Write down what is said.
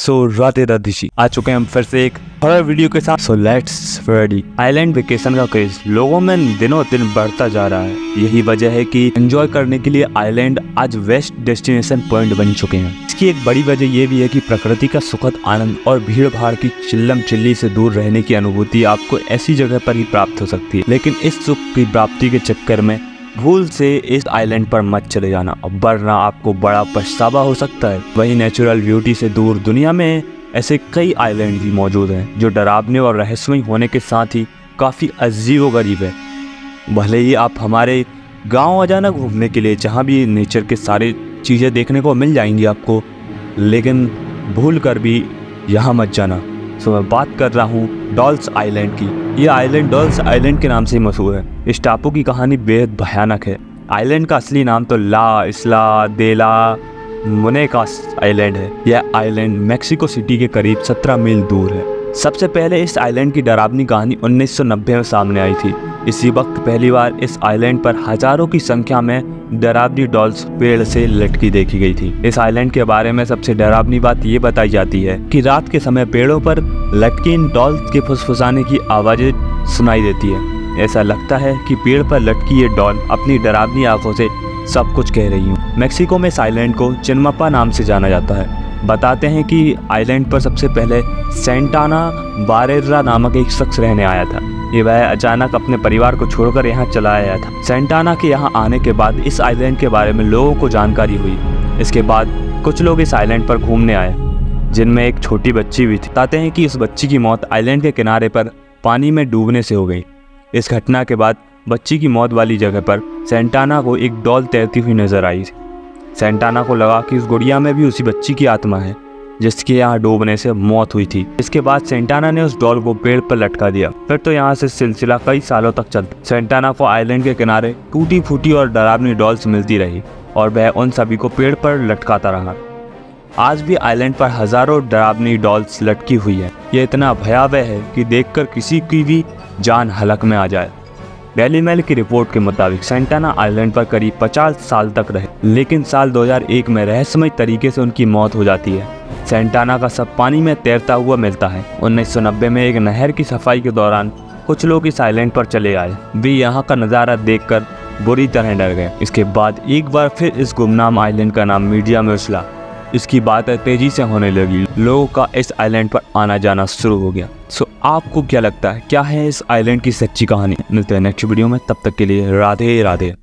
सो राधे राधे जी, आ चुके हैं हम फिर से एक हॉरर वीडियो के साथ। So let's ready. Island vacation का क्रेज लोगों में दिनों दिन बढ़ता जा रहा है। यही वजह है कि एंजॉय करने के लिए आइलैंड आज बेस्ट डेस्टिनेशन पॉइंट बन चुके हैं। इसकी एक बड़ी वजह ये भी है कि प्रकृति का सुखद आनंद और भीड़ भाड़ की चिल्लम चिल्ली से दूर रहने की अनुभूति आपको ऐसी जगह पर ही प्राप्त हो सकती है। लेकिन इस सुख की प्राप्ति के चक्कर में भूल से इस आइलैंड पर मत चले जाना, वरना आपको बड़ा पछतावा हो सकता है। वही नेचुरल ब्यूटी से दूर दुनिया में ऐसे कई आइलैंड भी मौजूद हैं जो डरावने और रहस्यमय होने के साथ ही काफ़ी अजीबोगरीब है। भले ही आप हमारे गांव आ जाना घूमने के लिए, जहां भी नेचर के सारे चीज़ें देखने को मिल जाएंगी आपको, लेकिन भूल कर भी यहाँ मत जाना। सो मैं बात कर रहा हूँ डॉल्स आइलैंड की। ये आइलैंड डॉल्स आइलैंड के नाम से ही मशहूर है। इस टापू की कहानी बेहद भयानक है। आइलैंड का असली नाम तो ला इस्ला दे ला मुनेकास आइलैंड है। यह आइलैंड मेक्सिको सिटी के करीब 17 मील दूर है। सबसे पहले इस आइलैंड की डरावनी कहानी 1990 में सामने आई थी। इसी वक्त पहली बार इस आइलैंड पर हजारों की संख्या में डरावनी डॉल्स पेड़ से लटकी देखी गई थी। इस आइलैंड के बारे में सबसे डरावनी बात ये बताई जाती है कि रात के समय पेड़ों पर लटकी इन डॉल्स के फुसफुसाने की आवाजें सुनाई देती है। ऐसा लगता है कि पेड़ पर लटकी ये डॉल अपनी डरावनी आंखों से सब कुछ कह रही हूँ। मेक्सिको में इस आइलैंड को चिनमपा नाम से जाना जाता है। बताते हैं कि आइलैंड पर सबसे पहले सेंटाना बारेरा नामक एक शख्स रहने आया था। ये वह अचानक अपने परिवार को छोड़कर यहाँ चला आया था। सेंटाना के यहाँ आने के बाद इस आइलैंड के बारे में लोगों को जानकारी हुई। इसके बाद कुछ लोग इस आइलैंड पर घूमने आए, जिनमें एक छोटी बच्ची भी थी। बताते हैं कि उस बच्ची की मौत आइलैंड के किनारे पर पानी में डूबने से हो गई। इस घटना के बाद बच्ची की मौत वाली जगह पर सेंटाना को एक डॉल तैरती हुई नजर आई। सेंटाना को लगा कि उस गुड़िया में भी उसी बच्ची की आत्मा है जिसके यहाँ डूबने से मौत हुई थी। इसके बाद सेंटाना ने उस डॉल को पेड़ पर लटका दिया। फिर तो यहाँ से सिलसिला कई सालों तक चलता। सेंटाना को आइलैंड के किनारे टूटी फूटी और डरावनी डॉल्स मिलती रही और वह उन सभी को पेड़ पर लटकाता रहा। आज भी आइलैंड पर हजारों डरावनी डॉल्स लटकी हुई है। ये इतना भयावह है कि देखकर किसी की भी जान हलक में आ जाए। डेली मेल की रिपोर्ट के मुताबिक सेंटाना आइलैंड पर करीब 50 साल तक रहे, लेकिन साल 2001 में रहस्यमय तरीके से उनकी मौत हो जाती है। सेंटाना का शव पानी में तैरता हुआ मिलता है। 1990 में एक नहर की सफाई के दौरान कुछ लोग इस आइलैंड पर चले आए। वे यहाँ का नज़ारा देखकर बुरी तरह डर गए। इसके बाद एक बार फिर इस गुमनाम आइलैंड का नाम मीडिया में उछला। इसकी बातें तेजी से होने लगी। लोगों का इस आइलैंड पर आना जाना शुरू हो गया। सो आपको क्या लगता है, क्या है इस आइलैंड की सच्ची कहानी? मिलते हैं नेक्स्ट वीडियो में, तब तक के लिए राधे राधे।